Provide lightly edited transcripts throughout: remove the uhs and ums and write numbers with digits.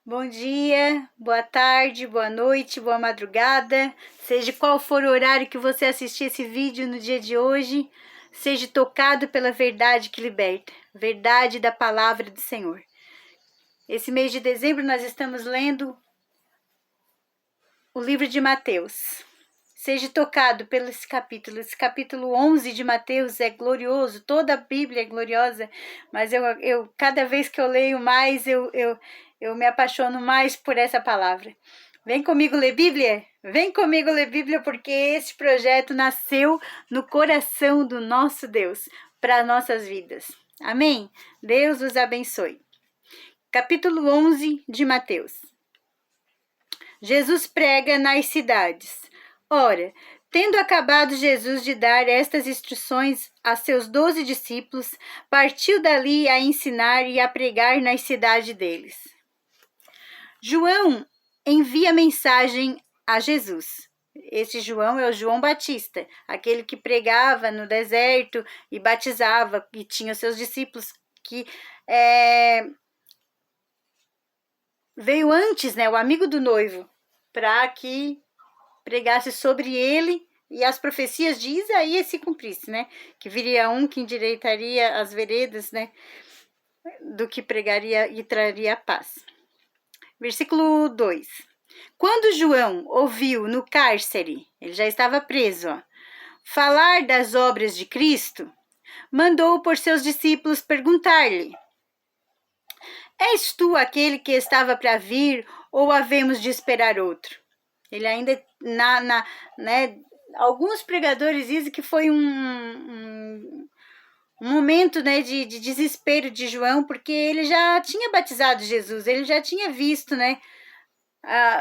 Bom dia, boa tarde, boa noite, boa madrugada. Seja qual for o horário que você assistir esse vídeo no dia de hoje, seja tocado pela verdade que liberta, verdade da palavra do Senhor. Esse mês de dezembro nós estamos lendo o livro de Mateus. Seja tocado pelo esse capítulo 11 de Mateus é glorioso, toda a Bíblia é gloriosa, mas eu cada vez que eu leio mais, eu me apaixono mais por essa palavra. Vem comigo ler Bíblia? Vem comigo ler Bíblia, porque esse projeto nasceu no coração do nosso Deus, para nossas vidas. Amém? Deus os abençoe. Capítulo 11 de Mateus. Jesus prega nas cidades. Ora, tendo acabado Jesus de dar estas instruções a seus 12 discípulos, partiu dali a ensinar e a pregar nas cidades deles. João envia mensagem a Jesus. Esse João é o João Batista, aquele que pregava no deserto e batizava, e tinha seus discípulos que veio antes, o amigo do noivo, para que pregasse sobre ele e as profecias de Isaías se cumprissem, que viria um que endireitaria as veredas, do que pregaria e traria a paz. Versículo 2. Quando João ouviu no cárcere, ele já estava preso, falar das obras de Cristo, mandou por seus discípulos perguntar-lhe: És tu aquele que estava para vir, ou havemos de esperar outro? Ele ainda, alguns pregadores dizem que foi um momento, de desespero de João, porque ele já tinha batizado Jesus, ele já tinha visto,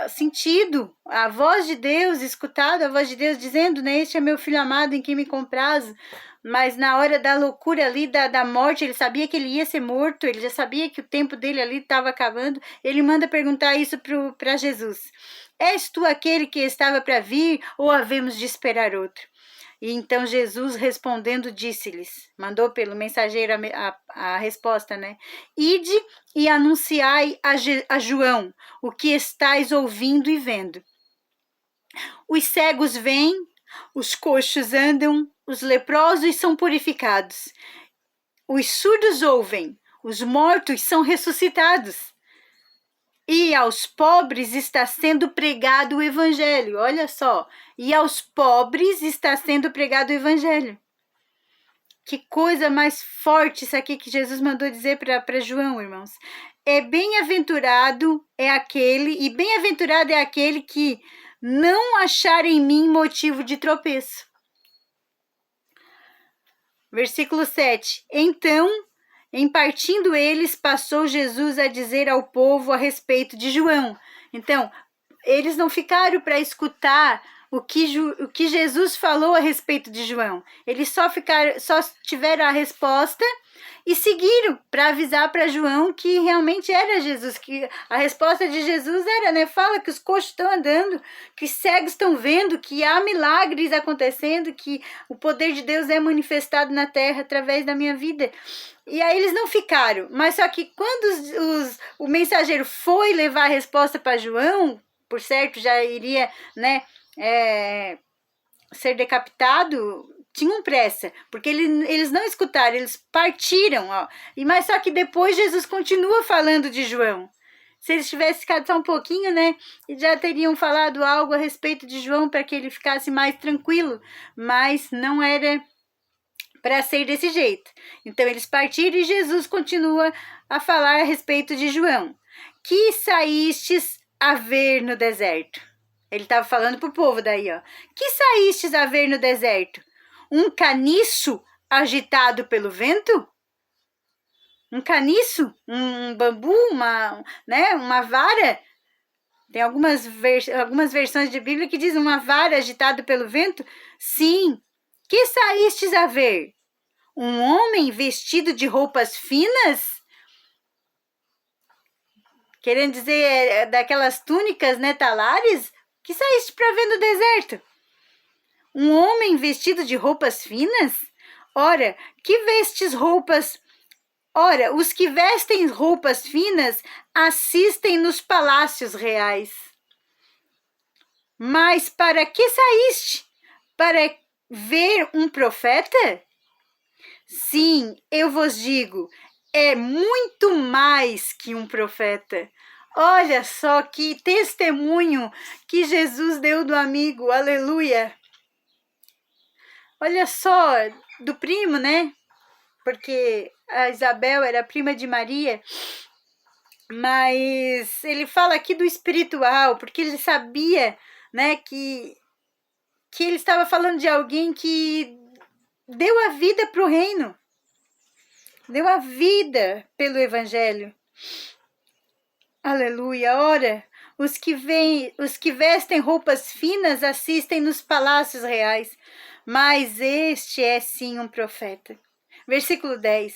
sentido a voz de Deus, escutado a voz de Deus dizendo, este é meu filho amado em quem me comprazo. Mas na hora da loucura ali, da morte, ele sabia que ele ia ser morto, ele já sabia que o tempo dele ali estava acabando. Ele manda perguntar isso para Jesus: És tu aquele que estava para vir, ou havemos de esperar outro? E então Jesus, respondendo, disse-lhes, mandou pelo mensageiro a resposta, Ide e anunciai a João o que estáis ouvindo e vendo. Os cegos vêm, os coxos andam, os leprosos são purificados, os surdos ouvem, os mortos são ressuscitados. E aos pobres está sendo pregado o evangelho. Olha só. E aos pobres está sendo pregado o evangelho. Que coisa mais forte isso aqui que Jesus mandou dizer para João, irmãos. Bem-aventurado é aquele que não achar em mim motivo de tropeço. Versículo 7. Então, em partindo eles, passou Jesus a dizer ao povo a respeito de João. Então, eles não ficaram para escutar o que Jesus falou a respeito de João. Eles só tiveram a resposta e seguiram para avisar para João que realmente era Jesus, que a resposta de Jesus era, fala que os coxos estão andando, que os cegos estão vendo, que há milagres acontecendo, que o poder de Deus é manifestado na terra através da minha vida. E aí eles não ficaram, mas só que quando o mensageiro foi levar a resposta para João, por certo já iria, ser decapitado, tinham pressa, porque eles não escutaram, eles partiram, mas só que depois Jesus continua falando de João. Se eles tivessem ficado só um pouquinho, já teriam falado algo a respeito de João para que ele ficasse mais tranquilo, mas não era para ser desse jeito. Então eles partiram e Jesus continua a falar a respeito de João. Que saístes a ver no deserto? Ele estava falando para o povo daí, Que saístes a ver no deserto? Um caniço agitado pelo vento? Um caniço? Um bambu? Uma vara? Tem algumas versões de Bíblia que dizem uma vara agitada pelo vento? Sim. Que saístes a ver? Um homem vestido de roupas finas? Querendo dizer, daquelas túnicas, talares? Que saíste para ver no deserto? Um homem vestido de roupas finas? Ora, que vestes roupas Ora, os que vestem roupas finas assistem nos palácios reais. Mas para que saíste? Para ver um profeta? Sim, eu vos digo, é muito mais que um profeta. Olha só que testemunho que Jesus deu do amigo, aleluia. Olha só, do primo, né? Porque a Isabel era prima de Maria, mas ele fala aqui do espiritual, porque ele sabia, né, que ele estava falando de alguém que deu a vida para o reino, deu a vida pelo evangelho. Aleluia, ora, os que vestem roupas finas assistem nos palácios reais, mas este é sim um profeta. Versículo 10.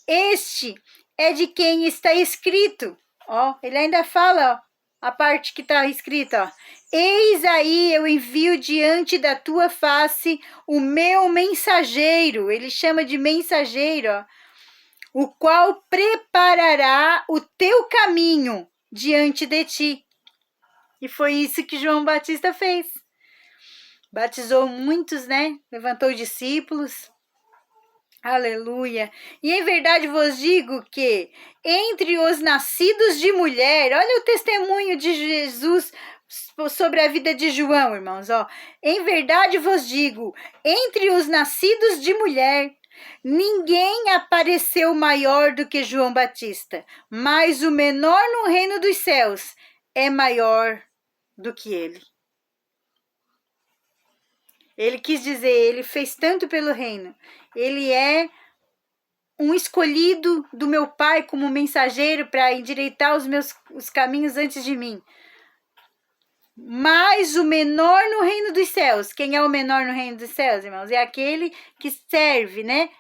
Este é de quem está escrito. Ó, ele ainda fala, ó, a parte que está escrita, ó. Eis aí eu envio diante da tua face o meu mensageiro. Ele chama de mensageiro, ó, o qual preparará o teu caminho diante de ti. E foi isso que João Batista fez. Batizou muitos, né? Levantou discípulos. Aleluia. E em verdade vos digo que entre os nascidos de mulher, olha o testemunho de Jesus sobre a vida de João, irmãos, ó. Em verdade vos digo, entre os nascidos de mulher, ninguém apareceu maior do que João Batista, mas o menor no reino dos céus é maior do que ele. Ele quis dizer, ele fez tanto pelo reino. Ele é um escolhido do meu Pai como mensageiro para endireitar os caminhos antes de mim. Mas o menor no reino dos céus. Quem é o menor no reino dos céus, irmãos? É aquele que serve, né?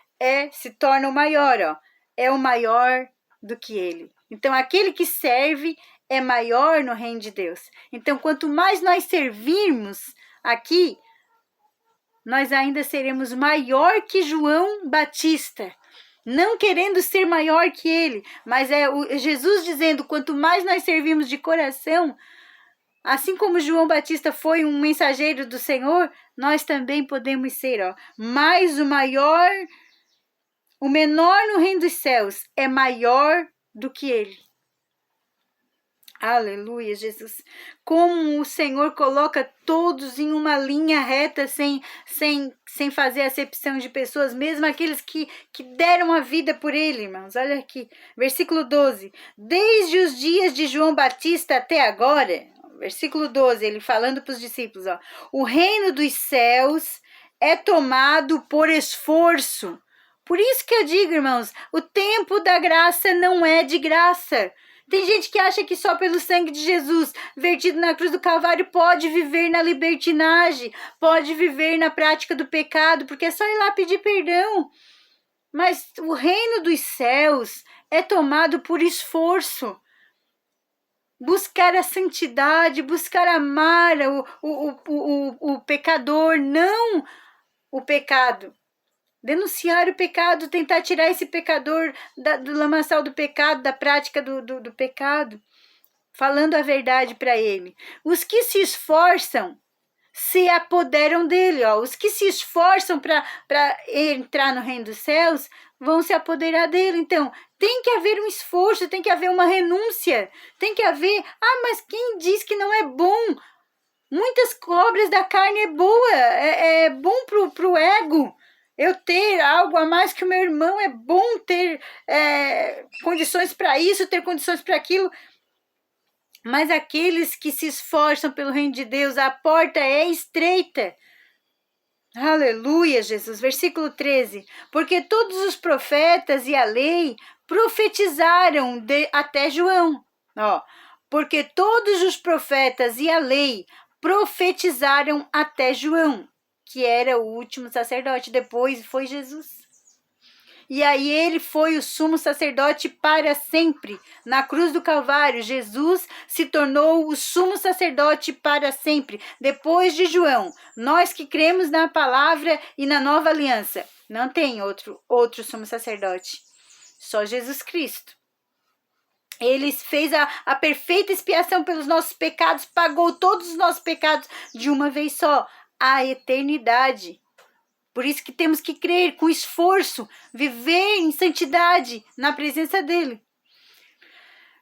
Se torna o maior, ó. É o maior do que ele. Então, aquele que serve é maior no reino de Deus. Então, quanto mais nós servirmos aqui, nós ainda seremos maior que João Batista. Não querendo ser maior que ele, mas é Jesus dizendo, quanto mais nós servimos de coração, assim como João Batista foi um mensageiro do Senhor, nós também podemos ser, ó. Mas o menor no reino dos céus é maior do que ele. Aleluia, Jesus. Como o Senhor coloca todos em uma linha reta, sem fazer acepção de pessoas, mesmo aqueles que deram a vida por ele, irmãos. Olha aqui, versículo 12. Desde os dias de João Batista até agora, versículo 12, ele falando para os discípulos, ó, o reino dos céus é tomado por esforço. Por isso que eu digo, irmãos, o tempo da graça não é de graça. Tem gente que acha que só pelo sangue de Jesus, vertido na cruz do Calvário, pode viver na libertinagem, pode viver na prática do pecado, porque é só ir lá pedir perdão. Mas o reino dos céus é tomado por esforço. Buscar a santidade, buscar amar o pecador, não o pecado. Denunciar o pecado, tentar tirar esse pecador do lamaçal do pecado, da prática do pecado, falando a verdade para ele. Os que se esforçam se apoderam dele, ó. Os que se esforçam para entrar no reino dos céus vão se apoderar dele. Então, tem que haver um esforço, tem que haver uma renúncia, tem que haver, mas quem diz que não é bom? Muitas obras da carne é boa, é bom pro ego. Eu ter algo a mais que o meu irmão, é bom ter condições para isso, ter condições para aquilo. Mas aqueles que se esforçam pelo reino de Deus, a porta é estreita. Aleluia, Jesus. Versículo 13. Porque todos os profetas e a lei profetizaram até João. Ó, porque todos os profetas e a lei profetizaram até João, que era o último sacerdote, depois foi Jesus. E aí ele foi o sumo sacerdote para sempre. Na cruz do Calvário, Jesus se tornou o sumo sacerdote para sempre. Depois de João, nós que cremos na palavra e na nova aliança, não tem outro sumo sacerdote. Só Jesus Cristo. Ele fez a perfeita expiação pelos nossos pecados, pagou todos os nossos pecados de uma vez só, a eternidade. Por isso que temos que crer com esforço, viver em santidade na presença dele.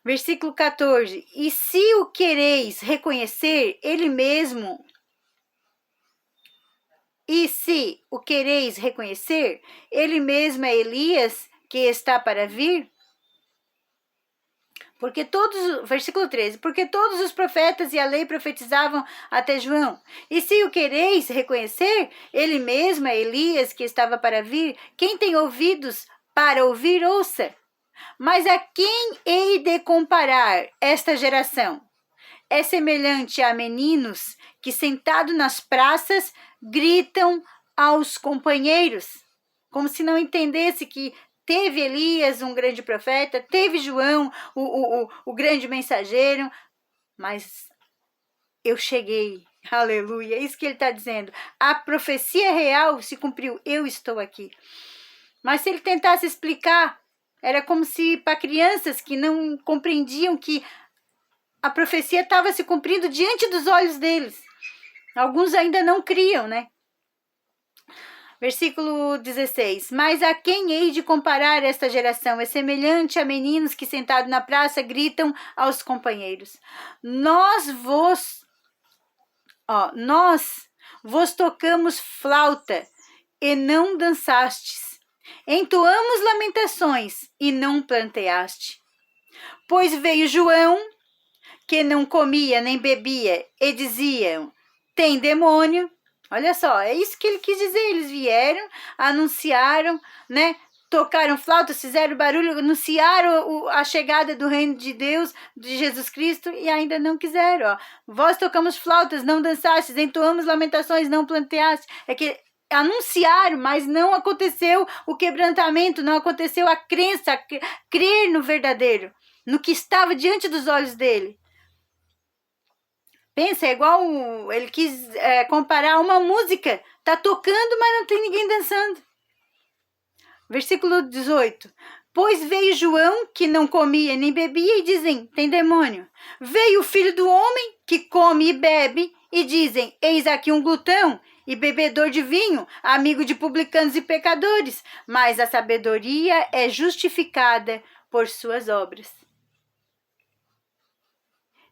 Versículo 14. E se o quereis reconhecer, ele mesmo... E se o quereis reconhecer, ele mesmo é Elias que está para vir? Versículo 13, porque todos os profetas e a lei profetizavam até João. E se o quereis reconhecer, ele mesmo é Elias que estava para vir. Quem tem ouvidos para ouvir, ouça. Mas a quem hei de comparar esta geração? É semelhante a meninos que, sentados nas praças, gritam aos companheiros, como se não entendesse que teve Elias, um grande profeta, teve João, o grande mensageiro, mas eu cheguei, aleluia, é isso que ele está dizendo. A profecia real se cumpriu, eu estou aqui. Mas se ele tentasse explicar, era como se para crianças que não compreendiam que a profecia estava se cumprindo diante dos olhos deles. Alguns ainda não criam, né? Versículo 16. Mas a quem hei de comparar esta geração? É semelhante a meninos que, sentados na praça, gritam aos companheiros. Nós vos tocamos flauta e não dançastes. Entoamos lamentações e não planteaste. Pois veio João, que não comia nem bebia, e diziam, tem demônio. Olha só, é isso que ele quis dizer. Eles vieram, anunciaram, né? Tocaram flautas, fizeram barulho, anunciaram a chegada do reino de Deus, de Jesus Cristo, e ainda não quiseram. Ó. Vós tocamos flautas, não dançastes, entoamos lamentações, não planteastes. É que anunciaram, mas não aconteceu o quebrantamento, não aconteceu a crença, crer no verdadeiro, no que estava diante dos olhos dele. Pensa, é igual ele quis comparar uma música. Tá tocando, mas não tem ninguém dançando. Versículo 18. Pois veio João, que não comia nem bebia, e dizem, tem demônio. Veio o filho do homem, que come e bebe, e dizem, eis aqui um glutão e bebedor de vinho, amigo de publicanos e pecadores. Mas a sabedoria é justificada por suas obras.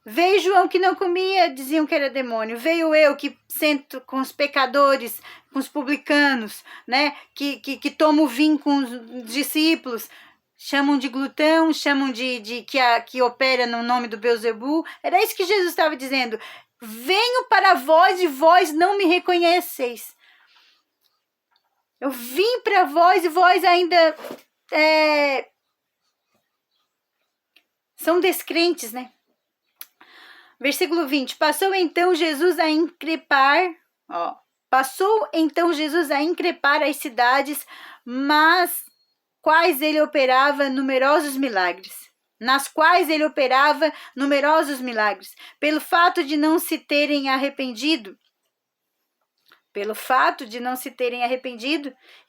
Veio João que não comia, diziam que era demônio. Veio eu que sento com os pecadores, com os publicanos, né? Que tomo vinho com os discípulos. Chamam de glutão, chamam que opera no nome do Beelzebu. Era isso que Jesus estava dizendo. Venho para vós e vós não me reconheceis. Eu vim para vós e vós ainda são descrentes, né? Versículo 20. Passou então Jesus a increpar as cidades, mas quais ele operava numerosos milagres. Nas quais ele operava numerosos milagres. Pelo fato de não se terem arrependido,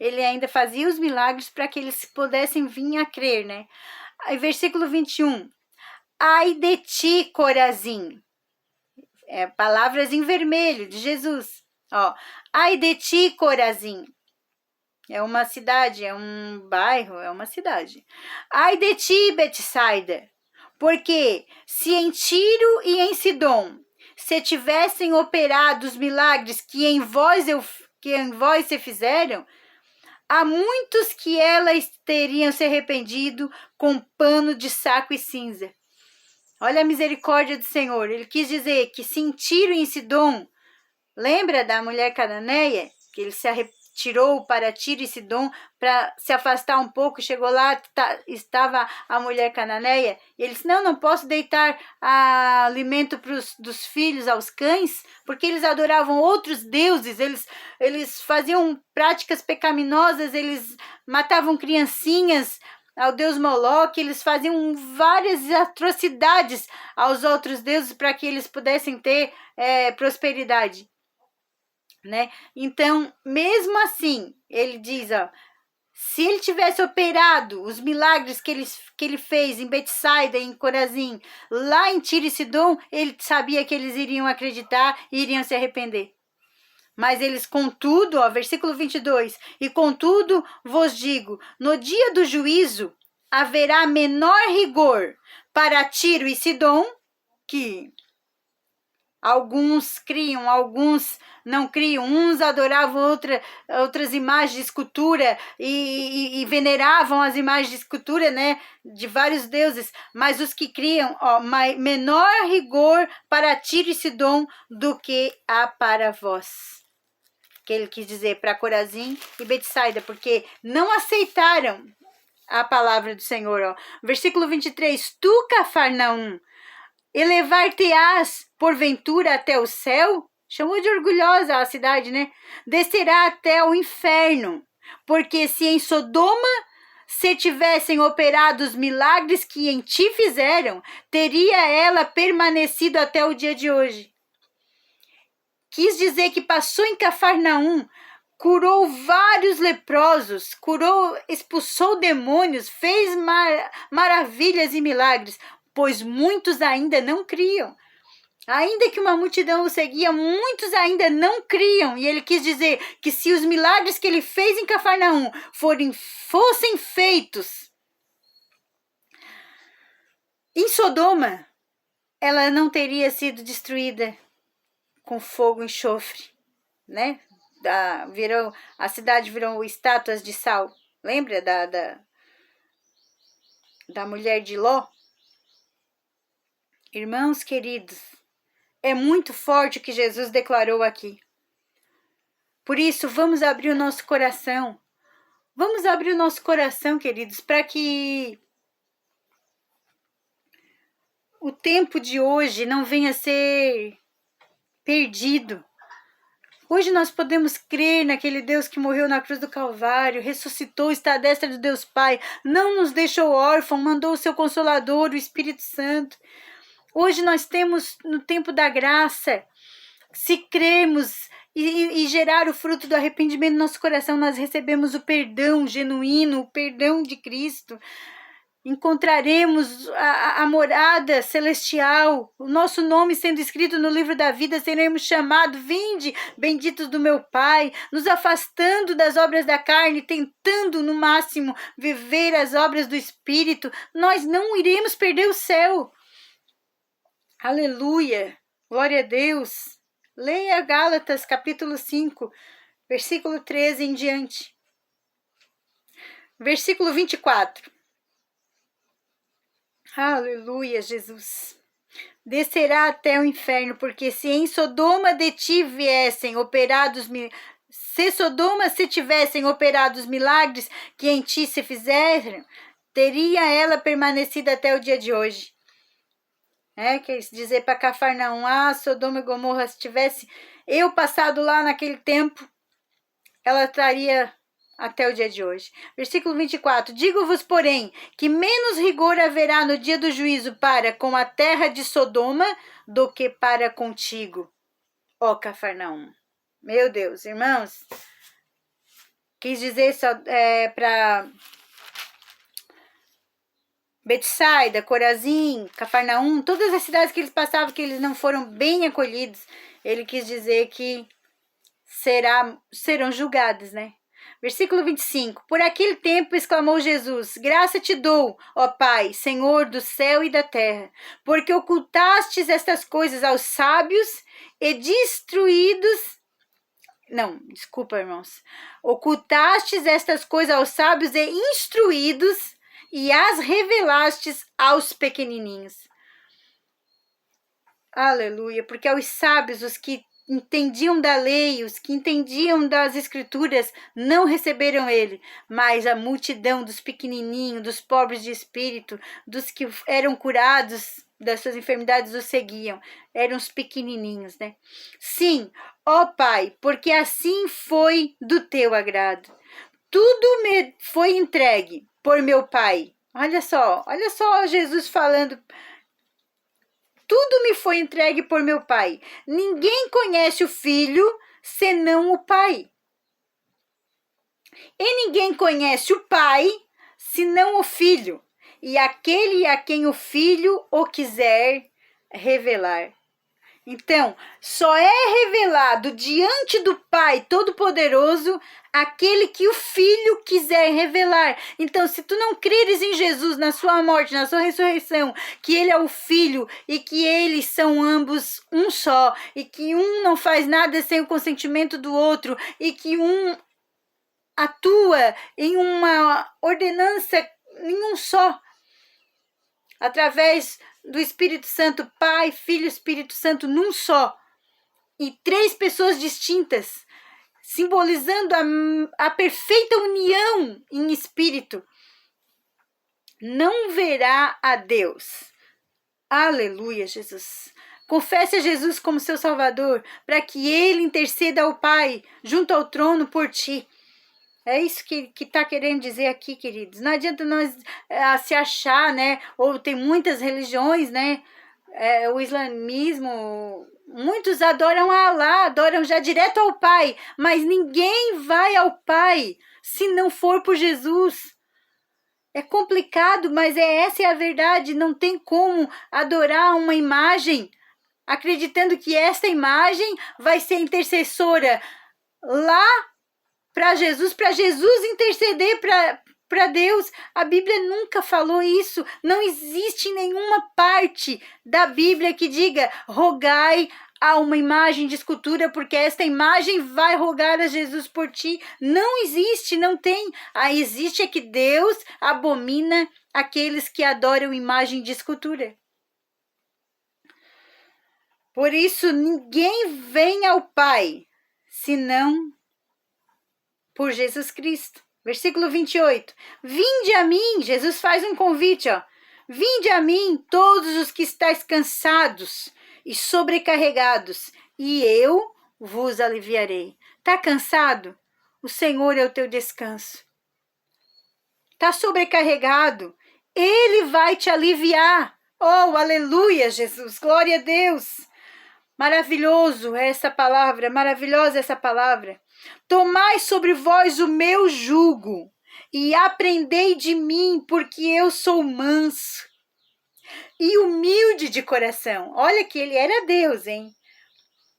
ele ainda fazia os milagres para que eles pudessem vir a crer, né? Aí, versículo 21. Ai de ti, Corazim. Palavras em vermelho de Jesus. Ai de ti, Corazim. É uma cidade, é um bairro, é uma cidade. Ai de ti, Betsaida. Porque se em Tiro e em Sidom se tivessem operado os milagres que em vós se fizeram, há muitos que elas teriam se arrependido com pano de saco e cinza. Olha a misericórdia do Senhor. Ele quis dizer que se em Tiro e em Sidom, lembra da mulher cananeia? Que ele se retirou para Tiro e Sidom para se afastar um pouco. Chegou lá, estava a mulher cananeia. E ele disse, não posso deitar alimento dos filhos aos cães, porque eles adoravam outros deuses. Eles faziam práticas pecaminosas, eles matavam criancinhas ao deus Moloque, eles faziam várias atrocidades aos outros deuses para que eles pudessem ter prosperidade, né? Então, mesmo assim, ele diz, Se ele tivesse operado os milagres que ele fez em Betsaida, em Corazim, lá em Tiro e Sidom, ele sabia que eles iriam acreditar e iriam se arrepender. Mas eles, contudo, versículo 22, e contudo vos digo, no dia do juízo haverá menor rigor para Tiro e Sidom, que alguns criam, alguns não criam, uns adoravam outras imagens de escultura e veneravam as imagens de escultura, né, de vários deuses, mas os que criam, menor rigor para Tiro e Sidom do que há para vós. Que ele quis dizer para Corazim e Betsaida, porque não aceitaram a palavra do Senhor. Versículo 23, tu, Cafarnaum, elevar-te-ás porventura até o céu? Chamou de orgulhosa a cidade, né? Descerá até o inferno, porque se em Sodoma se tivessem operado os milagres que em ti fizeram, teria ela permanecido até o dia de hoje. Quis dizer que passou em Cafarnaum, curou vários leprosos, expulsou demônios, fez maravilhas e milagres, pois muitos ainda não criam. Ainda que uma multidão o seguia, muitos ainda não criam. E ele quis dizer que se os milagres que ele fez em Cafarnaum fossem feitos em Sodoma, ela não teria sido destruída com fogo e enxofre, né? A cidade virou estátuas de sal. Lembra da mulher de Ló? Irmãos queridos, é muito forte o que Jesus declarou aqui. Por isso, vamos abrir o nosso coração. Vamos abrir o nosso coração, queridos, para que o tempo de hoje não venha a ser perdido. Hoje nós podemos crer naquele Deus que morreu na cruz do Calvário, ressuscitou, está à destra do Deus Pai, não nos deixou órfãos, mandou o seu Consolador, o Espírito Santo. Hoje nós temos no tempo da graça, se cremos e gerar o fruto do arrependimento no nosso coração, nós recebemos o perdão genuíno, o perdão de Cristo. Encontraremos a morada celestial, o nosso nome sendo escrito no livro da vida, seremos chamados, vinde, benditos do meu Pai, nos afastando das obras da carne, tentando no máximo viver as obras do Espírito, nós não iremos perder o céu. Aleluia, glória a Deus. Leia Gálatas capítulo 5, versículo 13 em diante. Versículo 24. Aleluia, Jesus. Descerá até o inferno, porque se em Sodoma tivessem operado os milagres que em ti se fizeram, teria ela permanecido até o dia de hoje. Quer dizer para Cafarnaum, Sodoma e Gomorra, se tivesse eu passado lá naquele tempo, ela estaria até o dia de hoje. Versículo 24. Digo-vos, porém, que menos rigor haverá no dia do juízo para com a terra de Sodoma do que para contigo, ó Cafarnaum. Meu Deus, irmãos, quis dizer para Betsaida, Corazim, Cafarnaum, todas as cidades que eles passavam, que eles não foram bem acolhidos, ele quis dizer que serão julgados, né? Versículo 25. Por aquele tempo exclamou Jesus, graça te dou, ó Pai, Senhor do céu e da terra, porque ocultastes estas coisas aos sábios e ocultastes estas coisas aos sábios e instruídos e as revelastes aos pequenininhos. Aleluia, porque aos sábios, os que entendiam da lei, os que entendiam das escrituras, não receberam ele, mas a multidão dos pequenininhos, dos pobres de espírito, dos que eram curados das suas enfermidades, os seguiam, eram os pequenininhos, né? Sim, ó Pai, porque assim foi do teu agrado. Tudo me foi entregue por meu Pai. Olha só Jesus falando. Tudo me foi entregue por meu Pai. Ninguém conhece o Filho senão o Pai. E ninguém conhece o Pai, senão o Filho, e aquele a quem o Filho o quiser revelar. Então, só é revelado diante do Pai Todo-Poderoso aquele que o Filho quiser revelar. Então, se tu não creres em Jesus, na sua morte, na sua ressurreição, que ele é o Filho e que eles são ambos um só, e que um não faz nada sem o consentimento do outro, e que um atua em uma ordenança em um só, através do Espírito Santo, Pai, Filho e Espírito Santo num só, e três pessoas distintas, simbolizando a perfeita união em espírito, não verá a Deus. Aleluia, Jesus. Confesse a Jesus como seu Salvador, para que ele interceda ao Pai, junto ao trono por ti. É isso que está querendo dizer aqui, queridos. Não adianta nós se achar, né? Ou tem muitas religiões, né? O islamismo, muitos adoram a Allah, adoram já direto ao Pai. Mas ninguém vai ao Pai se não for por Jesus. É complicado, mas essa é a verdade. Não tem como adorar uma imagem acreditando que esta imagem vai ser intercessora lá para Jesus interceder para Deus. A Bíblia nunca falou isso. Não existe nenhuma parte da Bíblia que diga rogai a uma imagem de escultura, porque esta imagem vai rogar a Jesus por ti. Não existe, não tem. Existe é que Deus abomina aqueles que adoram imagem de escultura. Por isso, ninguém vem ao Pai, senão por Jesus Cristo. Versículo 28. Vinde a mim, Jesus faz um convite, ó. Vinde a mim, todos os que estáis cansados e sobrecarregados, e eu vos aliviarei. Tá cansado? O Senhor é o teu descanso. Tá sobrecarregado? Ele vai te aliviar. Oh, aleluia, Jesus. Glória a Deus. Maravilhoso essa palavra, maravilhosa essa palavra. Tomai sobre vós o meu jugo e aprendei de mim, porque eu sou manso e humilde de coração. Olha que ele era Deus, hein?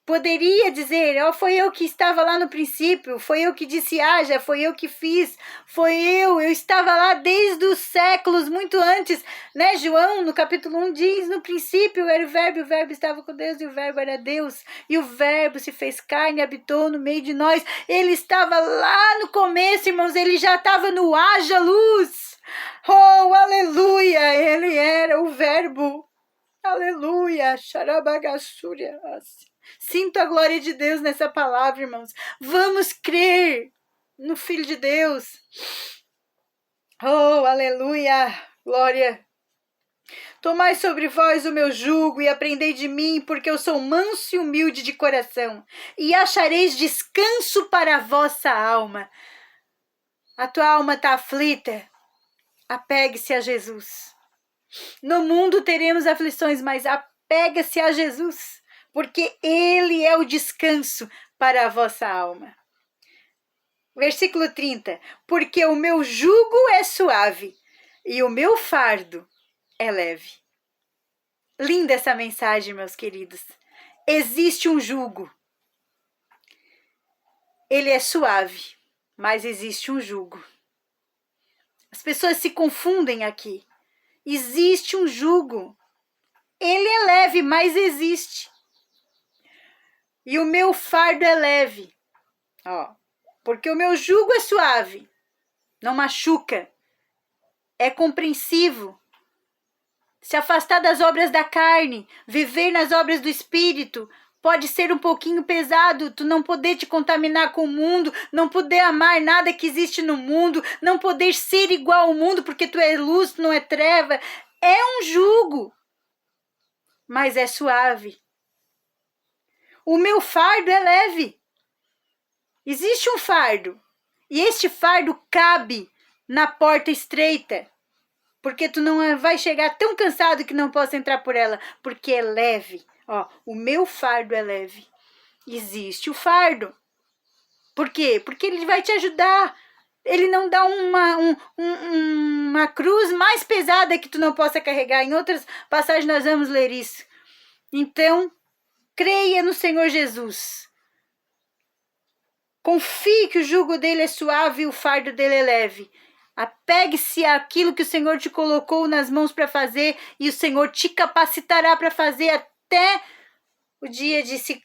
Poderia dizer, foi eu que estava lá no princípio, foi eu que disse haja, foi eu que fiz, eu estava lá desde os séculos, muito antes, né? João, no capítulo 1, diz, no princípio era o verbo estava com Deus e o verbo era Deus, e o verbo se fez carne e habitou no meio de nós. Ele estava lá no começo, irmãos, ele já estava no haja luz. Oh, aleluia, ele era o verbo. Aleluia, xarabagassúria. Sinto a glória de Deus nessa palavra, irmãos. Vamos crer no Filho de Deus. Oh, aleluia, glória. Tomai sobre vós o meu jugo e aprendei de mim, porque eu sou manso e humilde de coração, e achareis descanso para a vossa alma. A tua alma está aflita? Apegue-se a Jesus. No mundo teremos aflições, mas apega-se a Jesus, porque ele é o descanso para a vossa alma. Versículo 30. Porque o meu jugo é suave e o meu fardo é leve. Linda essa mensagem, meus queridos. Existe um jugo. Ele é suave, mas existe um jugo. As pessoas se confundem aqui. Existe um jugo. Ele é leve, mas existe. E o meu fardo é leve. Porque o meu jugo é suave, não machuca, é compreensivo. Se afastar das obras da carne, viver nas obras do Espírito, pode ser um pouquinho pesado, tu não poder te contaminar com o mundo, não poder amar nada que existe no mundo, não poder ser igual ao mundo porque tu é luz, tu não é treva. É um jugo, mas é suave. O meu fardo é leve. Existe um fardo, e este fardo cabe na porta estreita, porque tu não vai chegar tão cansado que não possa entrar por ela, porque é leve. O meu fardo é leve. Existe o fardo. Por quê? Porque ele vai te ajudar. Ele não dá uma cruz mais pesada que tu não possa carregar. Em outras passagens nós vamos ler isso. Então, creia no Senhor Jesus. Confie que o jugo dele é suave e o fardo dele é leve. Apegue-se àquilo que o Senhor te colocou nas mãos para fazer e o Senhor te capacitará para fazer até o dia de se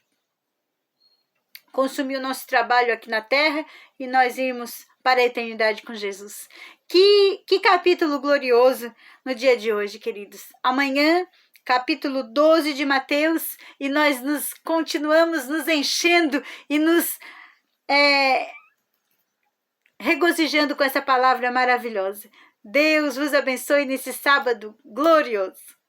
consumir o nosso trabalho aqui na terra e nós irmos para a eternidade com Jesus. Que capítulo glorioso no dia de hoje, queridos. Amanhã, capítulo 12 de Mateus, e nós continuamos nos enchendo e nos regozijando com essa palavra maravilhosa. Deus vos abençoe nesse sábado glorioso.